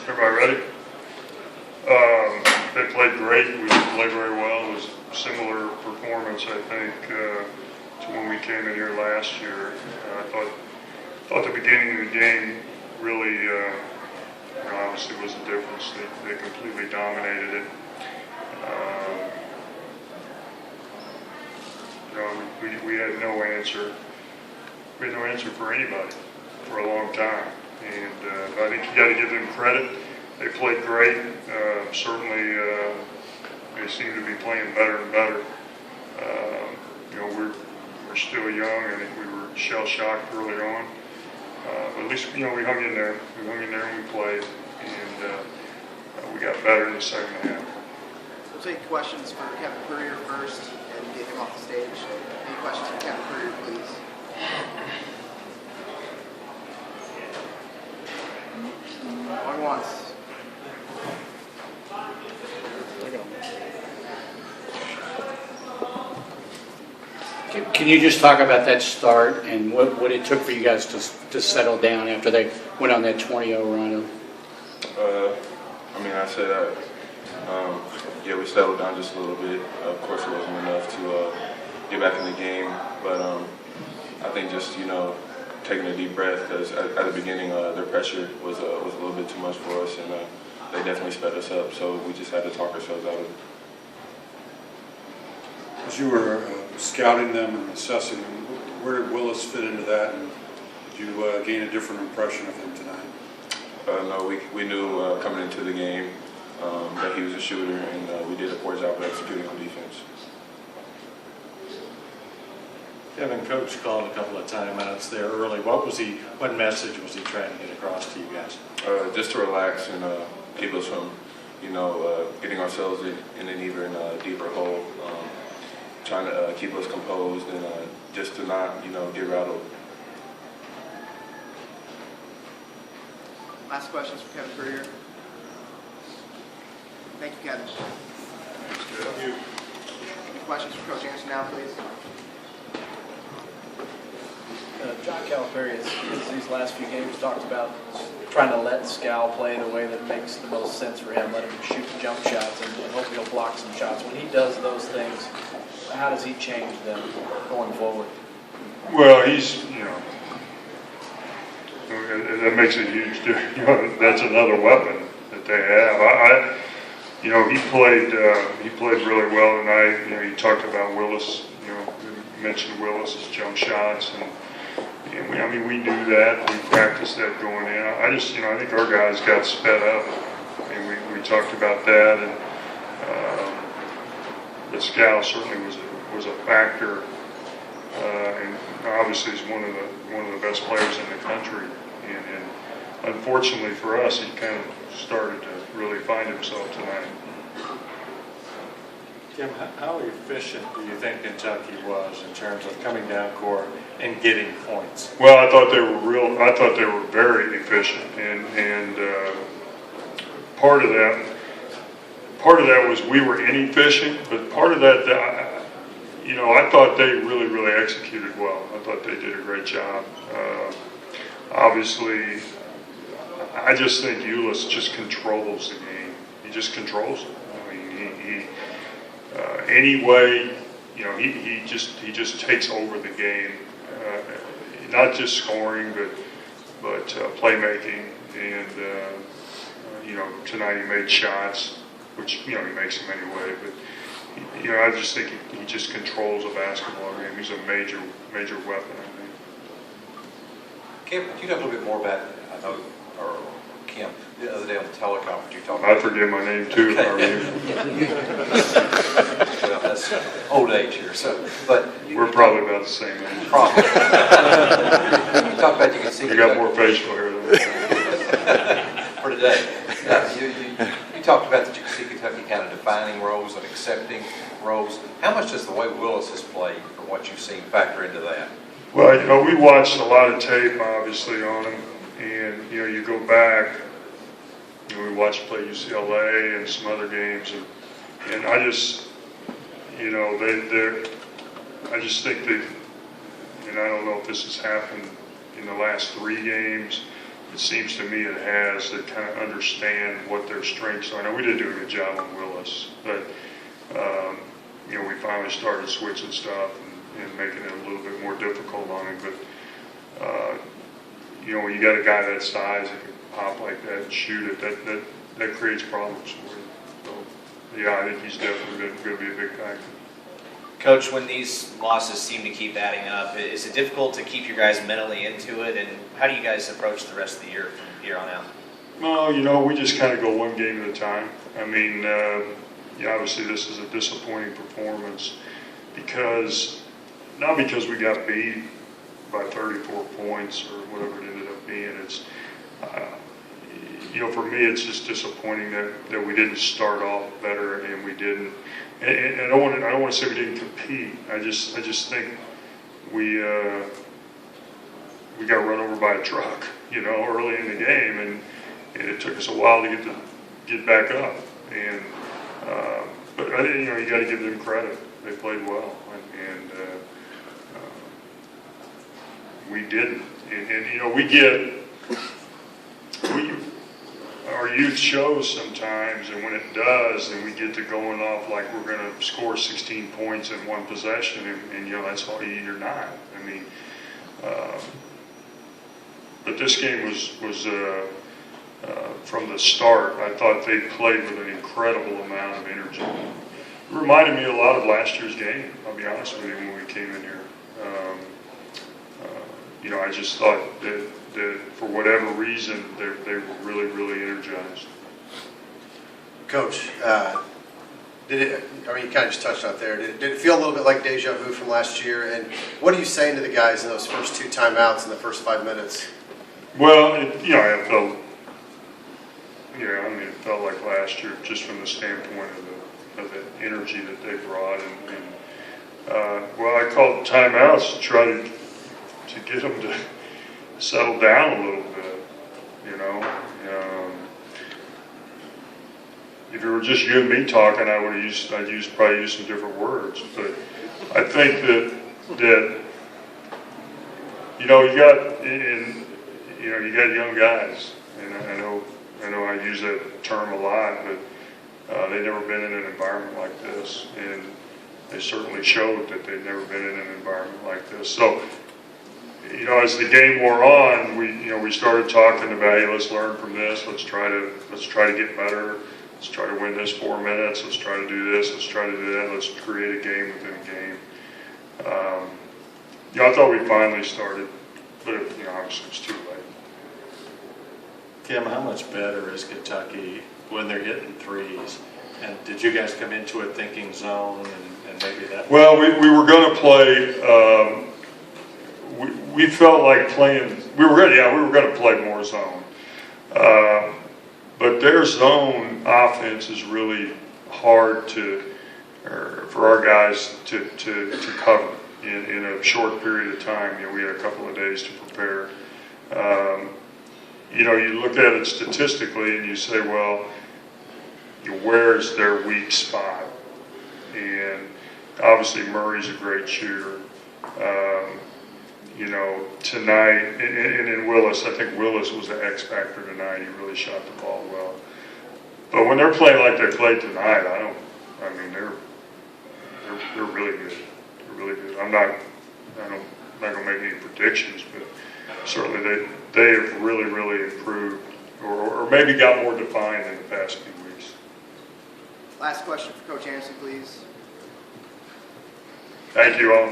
Everybody ready? They played great. We played very well. It was a similar performance, I think, to when we came in here last year. I thought the beginning of the game really, obviously was a difference. They completely dominated it. We had no answer. We had no answer for anybody for a long time. And I think you got to give them credit. They played great. Certainly, they seem to be playing better and better. We're still young. I think we were shell-shocked early on. But at least, we hung in there. We hung in there and we played. And we got better in the second half. We'll take questions for Kevin Puryear first and get him off the stage. Any questions for Kevin Puryear, please? Going once. Can you just talk about that start and what it took for you guys to settle down after they went on that 20-0 run? I said we settled down just a little bit. Of course, it wasn't enough to get back in the game, but I think just taking a deep breath, because at the beginning their pressure was a little bit too much for us, and they definitely sped us up. So we just had to talk ourselves out of it. As you were scouting them and assessing them, where did Willis fit into that, and did you gain a different impression of him tonight? No, we knew coming into the game that he was a shooter, and we did a poor job of executing on defense. Kevin, Coach called a couple of timeouts there early. What message was he trying to get across to you guys? Just to relax and keep us from, getting ourselves in an even deeper hole. Trying to keep us composed and just to not, get rattled. Last questions for Kevin Puryear. Thank you, Kevin. Thank you. Any questions for Coach Anderson now, please? John Calipari has these last few games talked about trying to let Scal play the way that makes the most sense for him, let him shoot jump shots, and hopefully he'll block some shots. When he does those things, how does he change them going forward? Well, he's, that makes a huge difference. That's another weapon that they have. He played really well tonight. He talked about Willis. He mentioned Willis's jump shots, and we do that. We practice that going in. I think our guys got sped up. We talked about that, and the scout certainly was a factor, and obviously he's one of the best players in the country. And unfortunately for us, he kind of started to really find himself tonight. Tim, how efficient do you think Kentucky was in terms of coming down court and getting points? Well, I thought they were very efficient, and part of that was we were inefficient, but part of that, I thought they really, really executed well. I thought they did a great job. Obviously, I just think Ulis just controls the game. He just controls it. Anyway, he just takes over the game. Not just scoring, but playmaking. And tonight he made shots, which he makes them anyway. But I just think he just controls a basketball game. He's a major weapon, I think. Kevin, could you talk a little bit more about, Kim, the other day on the teleconference you talked about. I forget my name too. Okay. How are you? Well, that's old age here, but We're probably about the same age. Probably. You talked about you can see. You got more facial hair than me. For today. You talked about that you can see Kentucky kind of defining roles and accepting roles. How much does the way Willis has played, from what you've seen, factor into that? Well, we watched a lot of tape, obviously, on him, and you go back. We watched play UCLA and some other games, and I just, I just think and I don't know if this has happened in the last 3 games, it seems to me it has, that kind of understand what their strengths are. Now, we did do a good job on Willis, but, we finally started switching stuff and making it a little bit more difficult on him. But, when you got a guy that size that can pop like that and shoot it, that creates problems for you. So, yeah, I think he's definitely going to be a big factor. Coach, when these losses seem to keep adding up, is it difficult to keep you guys mentally into it? And how do you guys approach the rest of the year from here on out? Well, we just kind of go one game at a time. I mean, obviously this is a disappointing performance not because we got beat by 34 points or whatever it ended up being. It's, for me, it's just disappointing that we didn't start off better and we didn't. And I don't want to say we didn't compete. I just think we got run over by a truck, early in the game, and it took us a while to get back up. And but you got to give them credit. They played well, and we didn't. And our youth shows sometimes, and when it does, and we get to going off like we're going to score 16 points in one possession, and that's all you're not. I mean, but this game was from the start. I thought they played with an incredible amount of energy. It reminded me a lot of last year's game. I'll be honest with you, when we came in here. I just thought that for whatever reason, they were really, really energized. Coach, you kind of just touched on it there. Did it feel a little bit like deja vu from last year? And what are you saying to the guys in those first 2 timeouts in the first 5 minutes? Well, it felt, it felt like last year, just from the standpoint of the energy that they brought. I called timeouts to try to get them to settle down a little bit, If it were just you and me talking, I'd probably use some different words. But I think that you got young guys, and I know I use that term a lot, but they've never been in an environment like this, and they certainly showed that they'd never been in an environment like this. So, as the game wore on, we started talking about, hey, let's learn from this. Let's try to get better. Let's try to win this 4 minutes. Let's try to do this. Let's try to do that. Let's create a game within a game. I thought we finally started, but obviously it's too late. Kim, how much better is Kentucky when they're hitting threes? And did you guys come into it thinking zone and maybe that? Well, we were going to play. We felt like playing. We were going to play more zone. But their zone offense is really hard for our guys to cover in a short period of time. We had a couple of days to prepare. You look at it statistically and you say, well, where is their weak spot? And obviously Murray's a great shooter. Tonight, and in Willis, I think Willis was the X factor tonight. He really shot the ball well. But when they're playing like they played tonight, they're really good. They're really good. I'm not going to make any predictions, but certainly they have really, really improved, or maybe got more defined in the past few weeks. Last question for Coach Anderson, please. Thank you all.